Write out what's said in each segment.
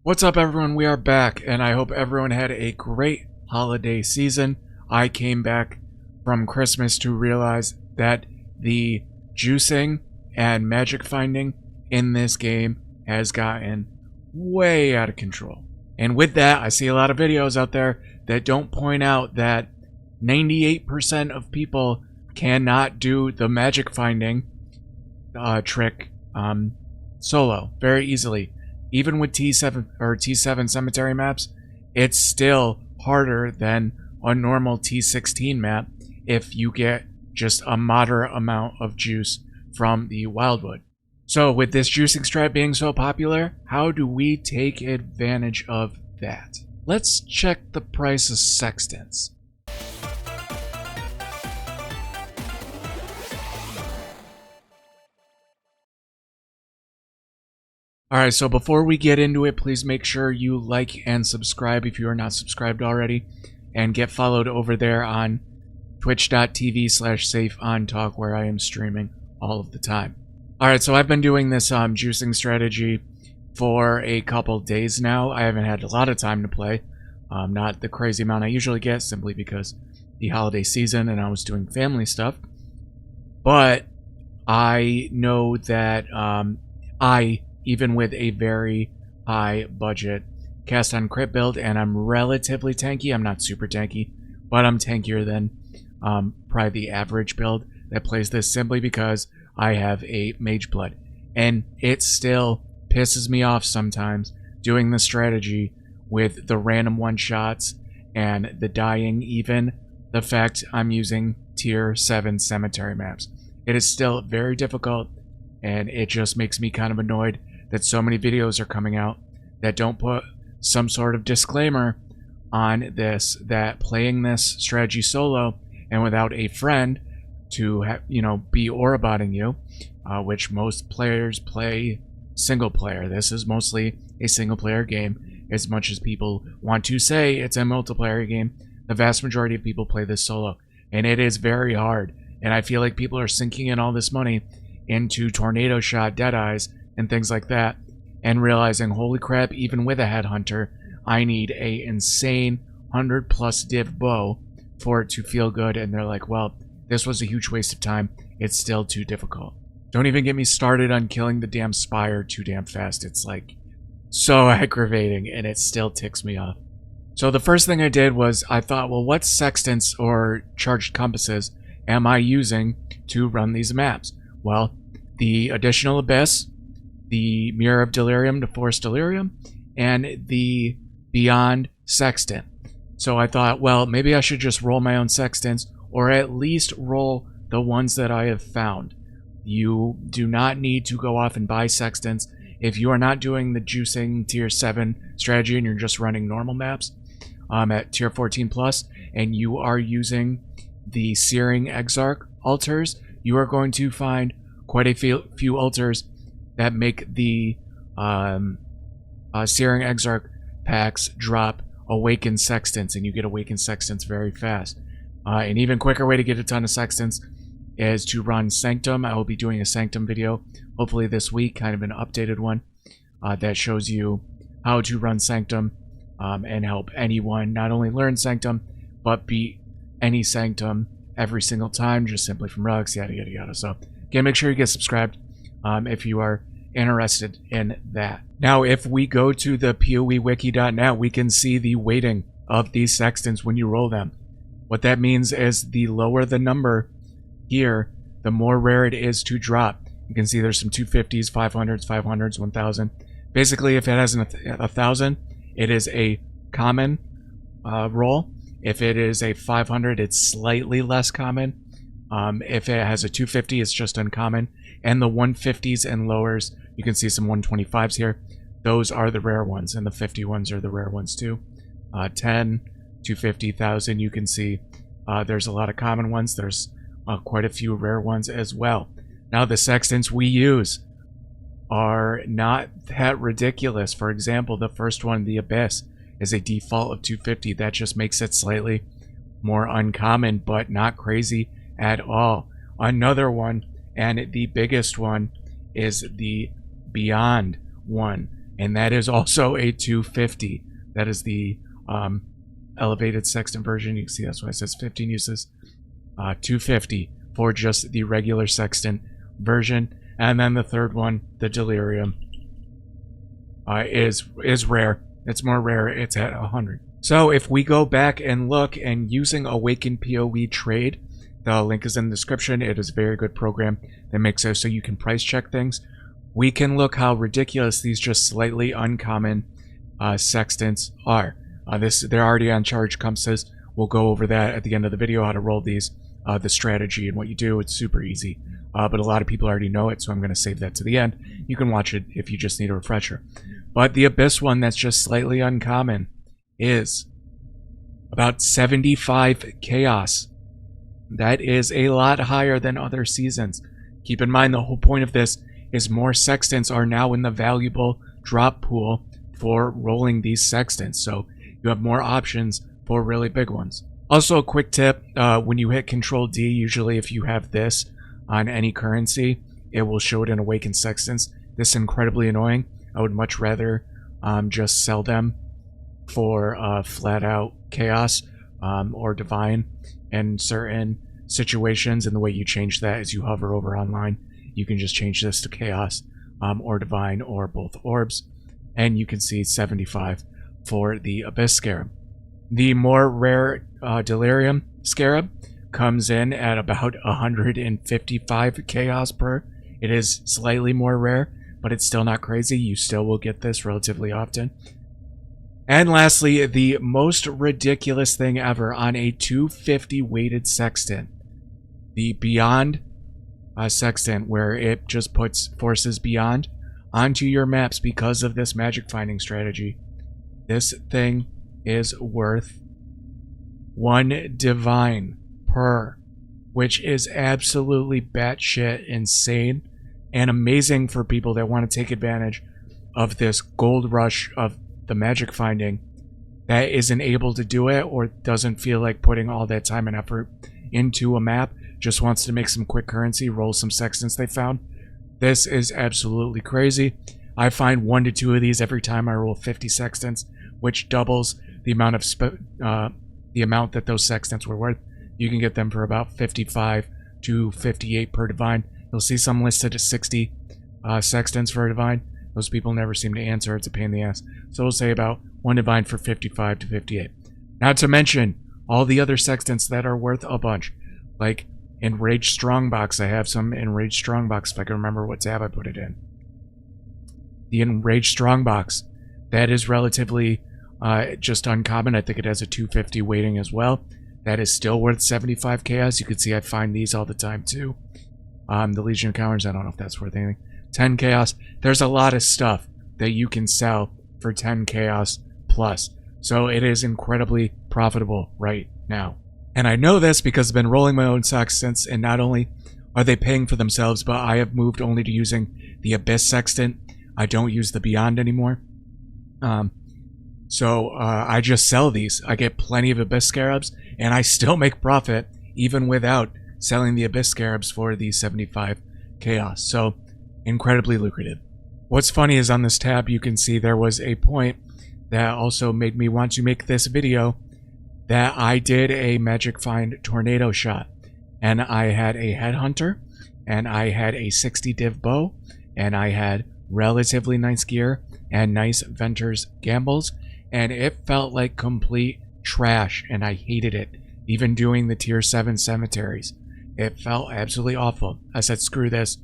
What's up, everyone? We are back, and I hope everyone had a great holiday season. I came back from Christmas to realize that the juicing and magic finding in this game has gotten way out of control. And with that, I see a lot of videos out there that don't point out that 98% of people cannot do the magic finding trick solo very easily. Even with T7 or T7 cemetery maps, it's still harder than a normal T16 map if you get just a moderate amount of juice from the wildwood. So with this juicing strat being so popular, how do we take advantage of that? Let's check the price of Sextants. Alright, so before we get into it, please make sure you like and subscribe if you are not subscribed already, and get followed over there on twitch.tv/safeontalk, where I am streaming all of the time. Alright, so I've been doing this juicing strategy for a couple days now. I haven't had a lot of time to play, not the crazy amount I usually get, simply because the holiday season and I was doing family stuff. But I know that even with a very high budget cast on crit build, and I'm relatively tanky. I'm not super tanky, but I'm tankier than probably the average build that plays this, simply because I have a mage blood. And it still pisses me off sometimes doing the strategy with the random one-shots and the dying, even the fact I'm using tier 7 cemetery maps. It is still very difficult, and it just makes me kind of annoyed that so many videos are coming out that don't put some sort of disclaimer on this, that playing this strategy solo and without a friend to be aura-botting you, which most players play single player. This is mostly a single player game. As much as people want to say it's a multiplayer game, the vast majority of people play this solo, and it is very hard. And I feel like people are sinking in all this money into tornado shot, dead eyes, and things like that, and realizing, holy crap, even with a headhunter, I need a insane 100+ div bow for it to feel good. And they're like, well, this was a huge waste of time. It's still too difficult. Don't even get me started on killing the damn spire too damn fast. It's like so aggravating, and it still ticks me off. So the first thing I did was I thought, well, what sextants or charged compasses am I using to run these maps? Well, the additional abyss, the Mirror of Delirium to Force Delirium, and the Beyond Sextant. So I thought, well, maybe I should just roll my own sextants, or at least roll the ones that I have found. You do not need to go off and buy sextants if you are not doing the juicing tier 7 strategy and you're just running normal maps at tier 14+, and you are using the Searing Exarch altars. You are going to find quite a few altars that make the Searing Exarch packs drop Awakened Sextants, and you get Awakened Sextants very fast. An even quicker way to get a ton of Sextants is to run Sanctum. I will be doing a Sanctum video hopefully this week, kind of an updated one that shows you how to run Sanctum and help anyone not only learn Sanctum, but beat any Sanctum every single time, just simply from relics, yada yada yada. So again, make sure you get subscribed if you are interested in that. Now, if we go to the POEwiki.net, we can see the weighting of these sextants when you roll them. What that means is the lower the number here, the more rare it is to drop. You can see there's some 250s, 500s, 500s, 1000. Basically, if it has 1000, it is a common roll. If it is a 500, it's slightly less common. If it has a 250, it's just uncommon. And the 150s and lowers, you can see some 125s here. Those are the rare ones, and the 50 ones are the rare ones too. 10, 250, 1000, you can see there's a lot of common ones. There's quite a few rare ones as well. Now, the sextants we use are not that ridiculous. For example, the first one, the Abyss, is a default of 250. That just makes it slightly more uncommon, but not crazy at all. Another one, and the biggest one, is the Beyond one, and that is also a 250. That is the elevated Sextant version. You can see that's why it says 15 uses. 250 for just the regular Sextant version. And then the third one, the Delirium, is rare. It's more rare. It's at 100. So if we go back and look, and using Awaken POE Trade, the link is in the description. It is a very good program that makes it so you can price check things. We can look how ridiculous these just slightly uncommon Sextants are. They're already on charge compasses. We'll go over that at the end of the video, how to roll these, the strategy and what you do. It's super easy. But a lot of people already know it, so I'm going to save that to the end. You can watch it if you just need a refresher. But the Abyss one that's just slightly uncommon is about 75 Chaos. That is a lot higher than other seasons. Keep in mind, the whole point of this is more Sextants are now in the valuable drop pool for rolling these Sextants. So you have more options for really big ones. Also, a quick tip, when you hit Control D, usually if you have this on any currency, it will show it in Awakened Sextants. This is incredibly annoying. I would much rather just sell them for flat out Chaos or Divine in certain situations. And the way you change that is you hover over online. You can just change this to Chaos or Divine or both orbs. And you can see 75 for the Abyss Scarab. The more rare Delirium Scarab comes in at about 155 Chaos per. It is slightly more rare, but it's still not crazy. You still will get this relatively often. And lastly, the most ridiculous thing ever on a 250 weighted Sextant. The Beyond Sextant, where it just puts forces beyond onto your maps because of this magic finding strategy. This thing is worth 1 divine per, which is absolutely batshit insane and amazing for people that want to take advantage of this gold rush of the magic finding that isn't able to do it or doesn't feel like putting all that time and effort into a map, just wants to make some quick currency, roll some Sextants they found. This is absolutely crazy. I find 1 to 2 of these every time I roll 50 Sextants, which doubles the amount of the amount that those Sextants were worth. You can get them for about 55 to 58 per divine. You'll see some listed at 60 Sextants for a divine. Those people never seem to answer. It's a pain in the ass. So we'll say about 1 divine for 55 to 58. Not to mention all the other Sextants that are worth a bunch. Like Enraged Strongbox. I have some Enraged Strongbox if I can remember what tab I put it in. The Enraged Strongbox. That is relatively just uncommon. I think it has a 250 weighting as well. That is still worth 75 chaos. You can see I find these all the time too. The Legion Encounters, I don't know if that's worth anything. 10 chaos. There's a lot of stuff that you can sell for 10 chaos plus. So it is incredibly profitable right now. And I know this because I've been rolling my own Sextants, and not only are they paying for themselves, but I have moved only to using the Abyss Sextant. I don't use the Beyond anymore. So I just sell these. I get plenty of Abyss Scarabs, and I still make profit even without selling the Abyss Scarabs for the 75 chaos. So incredibly lucrative. What's funny is on this tab you can see there was a point that also made me want to make this video, that I did a Magic Find Tornado shot, and I had a Headhunter, and I had a 60 div bow, and I had relatively nice gear and nice Venter's Gambles, and it felt like complete trash, and I hated it. Even doing the tier 7 cemeteries, it felt absolutely awful. I said screw this,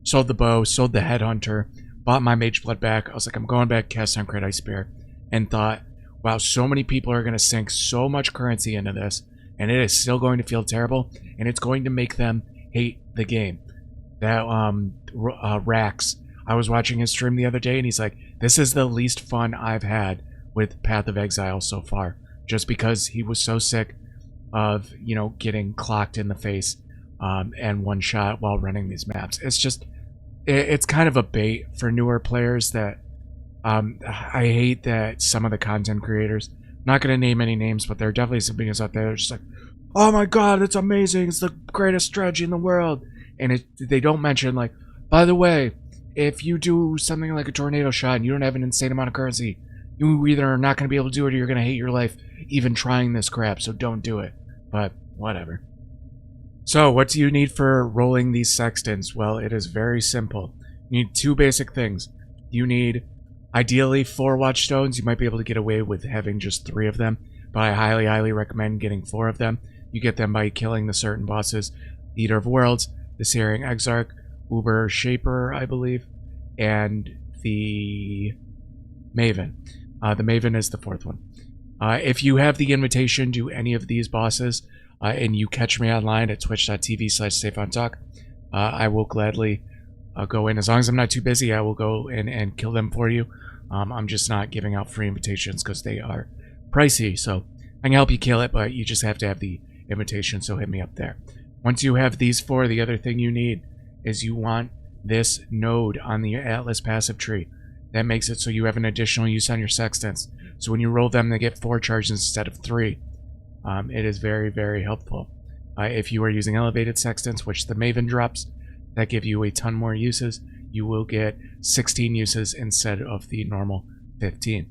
sold the bow, sold the Headhunter, bought my Mage Blood back. I was like, I'm going back, cast on Crit Ice Spear, and thought, wow, so many people are going to sink so much currency into this, and it is still going to feel terrible, and it's going to make them hate the game. That Rax, I was watching his stream the other day, and he's like, this is the least fun I've had with Path of Exile so far, just because he was so sick of, you know, getting clocked in the face and one shot while running these maps. It's just, it's kind of a bait for newer players that I hate that some of the content creators, I'm not going to name any names, but there are definitely some videos out there that are just like, oh my god, it's amazing, it's the greatest strategy in the world. And they don't mention, like, by the way, if you do something like a tornado shot and you don't have an insane amount of currency, you either are not going to be able to do it or you're going to hate your life even trying this crap, so don't do it. But whatever. So what do you need for rolling these sextants? Well, it is very simple. You need 2 basic things. You need ideally 4 watchstones. You might be able to get away with having just 3 of them, but I highly recommend getting 4 of them. You get them by killing the certain bosses: the Eater of Worlds, the Searing Exarch, Uber Shaper, I believe, and the Maven. The Maven is the 4th one. If you have the invitation to any of these bosses, and you catch me online at twitch.tv/SafeOnTalk, I will gladly go in. As long as I'm not too busy, I will go in and kill them for you. I'm just not giving out free invitations because they are pricey, so I can help you kill it, but you just have to have the invitation, so hit me up there. Once you have these 4, the other thing you need is you want this node on the Atlas passive tree. That makes it so you have an additional use on your sextants. So when you roll them, they get 4 charges instead of 3. It is very helpful. If you are using elevated sextants, which the Maven drops, that give you a ton more uses. You will get 16 uses instead of the normal 15.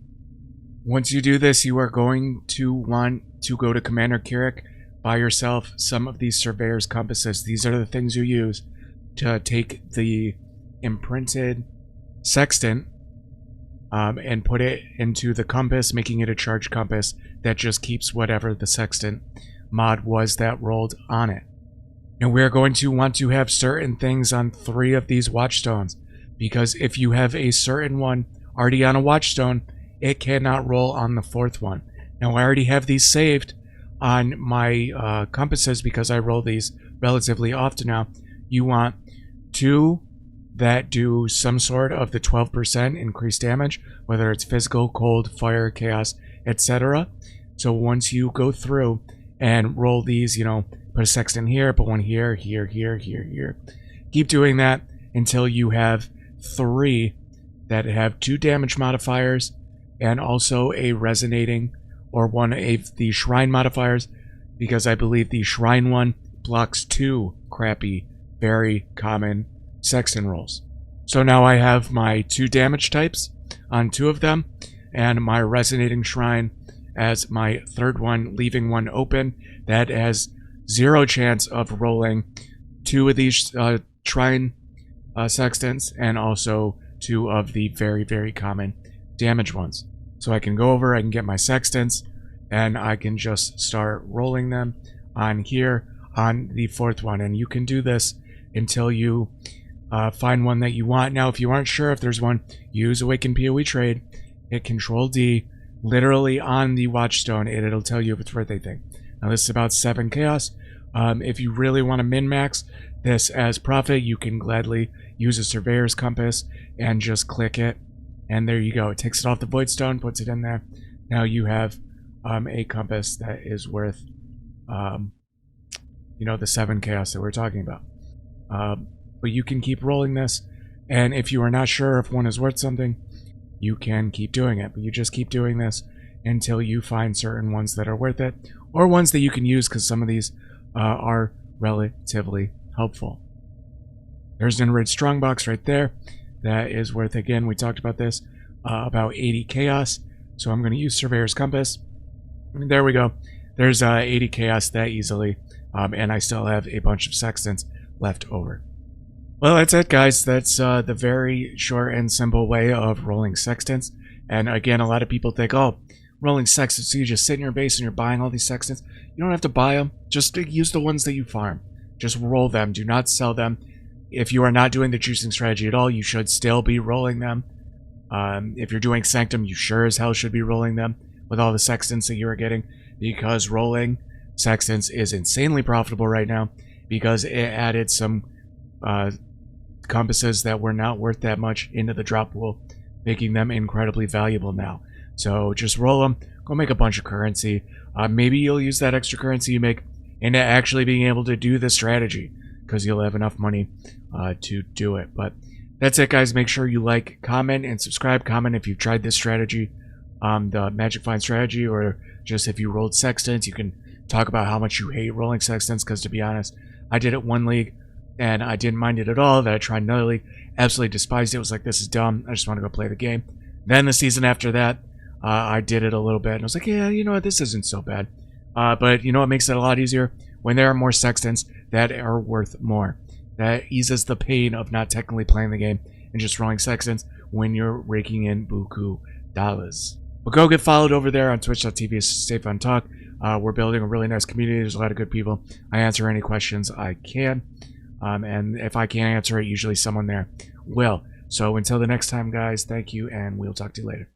Once you do this, you are going to want to go to Commander Kirik, buy yourself some of these Surveyor's Compasses. These are the things you use to take the imprinted sextant and put it into the compass, making it a charged compass that just keeps whatever the sextant mod was that rolled on it. And we're going to want to have certain things on 3 of these watchstones, because if you have a certain one already on a watchstone, it cannot roll on the 4th one. Now I already have these saved on my compasses because I roll these relatively often now. You want 2 that do some sort of the 12% increased damage, whether it's physical, cold, fire, chaos, etc. So once you go through and roll these, you know, put a sextant here, put one here, here, keep doing that until you have 3 that have 2 damage modifiers and also a resonating or one of the shrine modifiers, because I believe the shrine one blocks 2 crappy, very common sextant rolls. So now I have my 2 damage types on 2 of them, and my resonating shrine as my 3rd one, leaving one open. That has 0 chance of rolling 2 of these shrine sextants, and also 2 of the very common damage ones. So I can go over, I can get my sextants, and I can just start rolling them on here on the 4th one. And you can do this until you find one that you want. Now, if you aren't sure if there's one, use Awaken POE Trade. Hit Control D, literally on the watchstone, and it'll tell you if it's worth anything. Now, this is about 7 chaos. If you really want to min-max this as profit, you can gladly use a Surveyor's Compass and just click it, and there you go. It takes it off the Voidstone, puts it in there. Now you have a compass that is worth, you know, the 7 chaos that we're talking about. But you can keep rolling this, and if you are not sure if one is worth something, you can keep doing it. But you just keep doing this until you find certain ones that are worth it, or ones that you can use, because some of these are relatively helpful. There's an enriched strongbox right there. That is worth, again, we talked about this, about 80 chaos. So I'm going to use Surveyor's Compass. There we go. There's 80 chaos that easily, and I still have a bunch of sextants left over. Well, that's it, guys. That's the very short and simple way of rolling sextants. And again, a lot of people think, oh, rolling sextants, so you just sit in your base and you're buying all these sextants. You don't have to buy them. Just use the ones that you farm. Just roll them. Do not sell them. If you are not doing the juicing strategy at all, you should still be rolling them. If you're doing Sanctum, you sure as hell should be rolling them with all the sextants that you are getting, because rolling sextants is insanely profitable right now, because it added some compasses that were not worth that much into the drop pool, making them incredibly valuable now. So just roll them, go make a bunch of currency. Maybe you'll use that extra currency you make into actually being able to do the strategy, because you'll have enough money to do it. But that's it, guys. Make sure you like, comment, and subscribe. Comment if you've tried this strategy, the Magic Find strategy, or just if you rolled sextants. You can talk about how much you hate rolling sextants, because to be honest, I did it one league. and I didn't mind it at all. That I tried Nullly, absolutely despised it. Was like, this is dumb. I just want to go play the game. Then the season after that, I did it a little bit, and I was like, yeah, you know what, this isn't so bad. But you know what makes it a lot easier? When there are more Sextants that are worth more. That eases the pain of not technically playing the game and just rolling Sextants when you're raking in buku dollars. But go get followed over there on twitch.tv/SafeOnTalk. We're building a really nice community. There's a lot of good people. I answer any questions I can. And if I can't answer it, usually someone there will. So until the next time, guys, thank you, and we'll talk to you later.